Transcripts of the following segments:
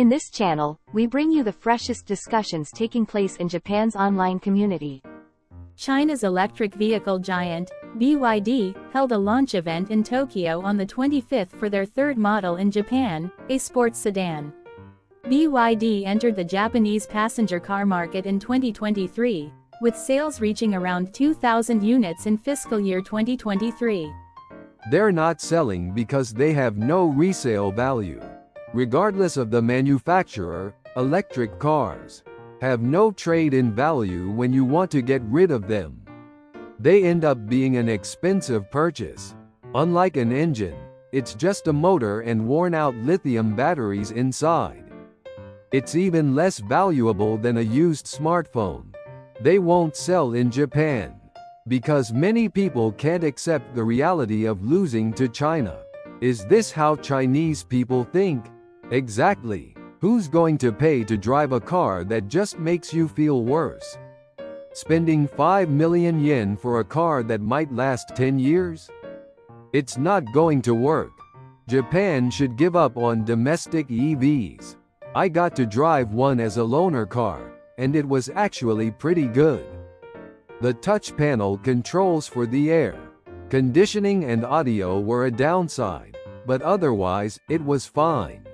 In this channel, we bring you the freshest discussions taking place in Japan's online community. China's electric vehicle giant, BYD, held a launch event in Tokyo on the 25th for their third model in Japan, a sports sedan. BYD entered the Japanese passenger car market in 2023, with sales reaching around 2,000 units in fiscal year 2023. They're not selling because they have no resale value. Regardless of the manufacturer, electric cars have no trade-in value when you want to get rid of them. They end up being an expensive purchase. Unlike an engine, it's just a motor and worn-out lithium batteries inside. It's even less valuable than a used smartphone. They won't sell in Japan because many people can't accept the reality of losing to China. Is this how Chinese people think? Exactly. Who's going to pay to drive a car that just makes you feel worse? Spending 5 million yen for a car that might last 10 years? It's not going to work. Japan should give up on domestic EVs. I got to drive one as a loaner car, and it was actually pretty good. The touch panel controls for the air conditioning and audio were a downside, but otherwise, it was fine.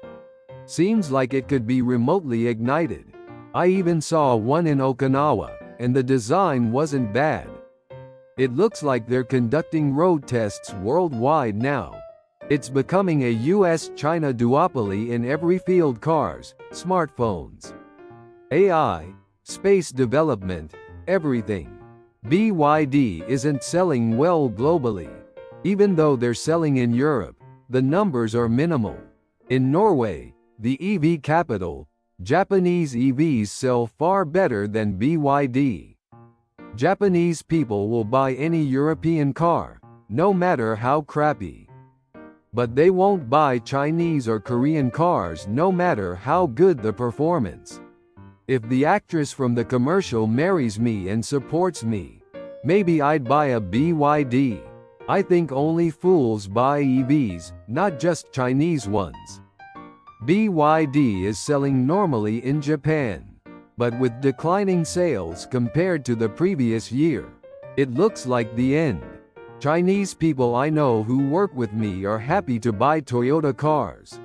Seems like it could be remotely ignited. I even saw one in Okinawa, and the design wasn't bad. It looks like they're conducting road tests worldwide now. It's becoming a US-China duopoly in every field: cars, smartphones, AI, space development, everything. BYD isn't selling well globally. Even though they're selling in Europe, the numbers are minimal. In Norway, the EV capital, Japanese EVs sell far better than BYD. Japanese people will buy any European car, no matter how crappy. But they won't buy Chinese or Korean cars no matter how good the performance. If the actress from the commercial marries me and supports me, maybe I'd buy a BYD. I think only fools buy EVs, not just Chinese ones. BYD is selling normally in Japan, but with declining sales compared to the previous year. It looks like the end. Chinese people I know who work with me are happy to buy Toyota cars.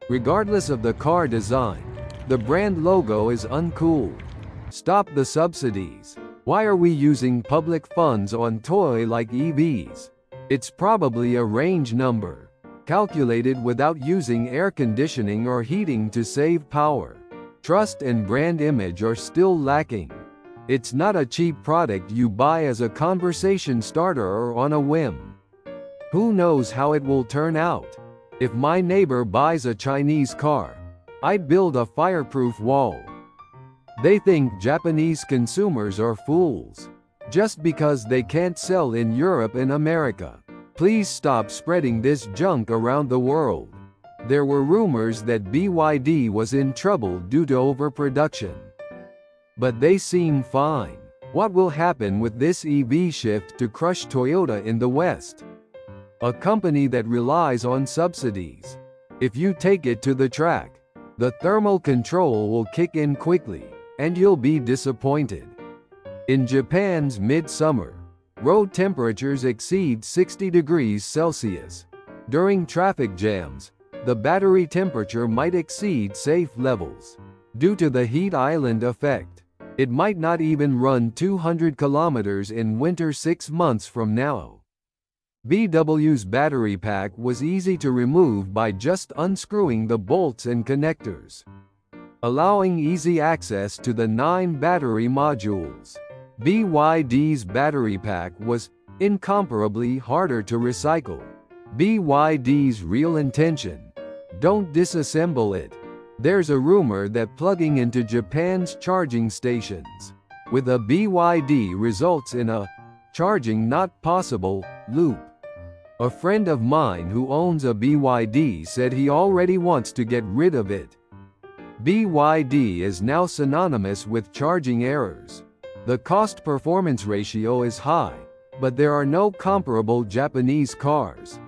Regardless of the car design, the brand logo is uncool. Stop the subsidies. Why are we using public funds on toy like EVs? It's probably a range number, calculated without using air conditioning or heating to save power. Trust and brand image are still lacking. It's not a cheap product you buy as a conversation starter or on a whim. Who knows how it will turn out? If my neighbor buys a Chinese car, I'd build a fireproof wall. They think Japanese consumers are fools just because they can't sell in Europe and America. Please stop spreading this junk around the world. There were rumors that BYD was in trouble due to overproduction. But they seem fine. What will happen with this EV shift to crush Toyota in the West? A company that relies on subsidies. If you take it to the track, the thermal control will kick in quickly, and you'll be disappointed. In Japan's midsummer, road temperatures exceed 60 degrees Celsius. During traffic jams, the battery temperature might exceed safe levels. Due to the heat island effect, it might not even run 200 kilometers in winter 6 months from now. VW's battery pack was easy to remove by just unscrewing the bolts and connectors, allowing easy access to the 9 battery modules. BYD's battery pack was incomparably harder to recycle. BYD's real intention: don't disassemble it. There's a rumor that plugging into Japan's charging stations with a BYD results in a charging not possible loop. A friend of mine who owns a BYD said he already wants to get rid of it. BYD is now synonymous with charging errors. The cost-performance ratio is high, but there are no comparable Japanese cars.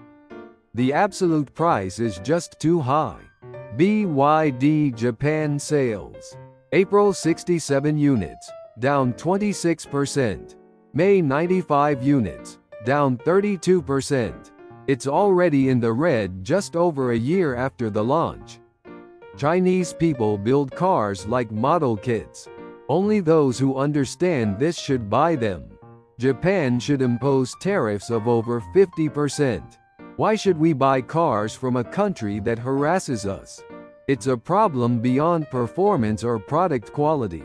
The absolute price is just too high. BYD Japan sales. April 67 units, down 26%. May 95 units, down 32%. It's already in the red just over a year after the launch. Chinese people build cars like model kits. Only those who understand this should buy them. Japan should impose tariffs of over 50%. Why should we buy cars from a country that harasses us? It's a problem beyond performance or product quality.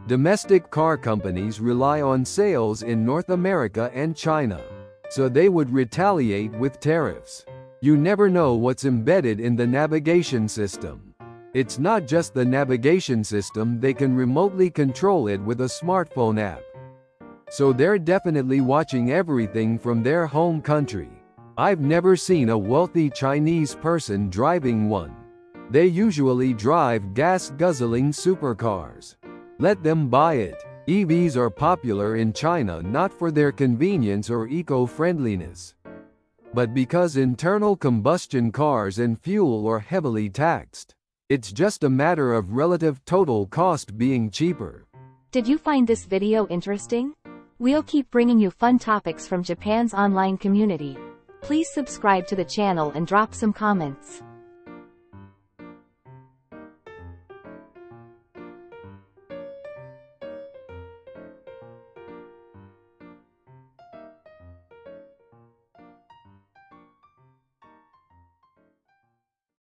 Domestic car companies rely on sales in North America and China, so they would retaliate with tariffs. You never know what's embedded in the navigation system. It's not just the navigation system, they can remotely control it with a smartphone app. So they're definitely watching everything from their home country. I've never seen a wealthy Chinese person driving one. They usually drive gas-guzzling supercars. Let them buy it. EVs are popular in China not for their convenience or eco-friendliness, but because internal combustion cars and fuel are heavily taxed. It's just a matter of relative total cost being cheaper. Did you find this video interesting? We'll keep bringing you fun topics from Japan's online community. Please subscribe to the channel and drop some comments.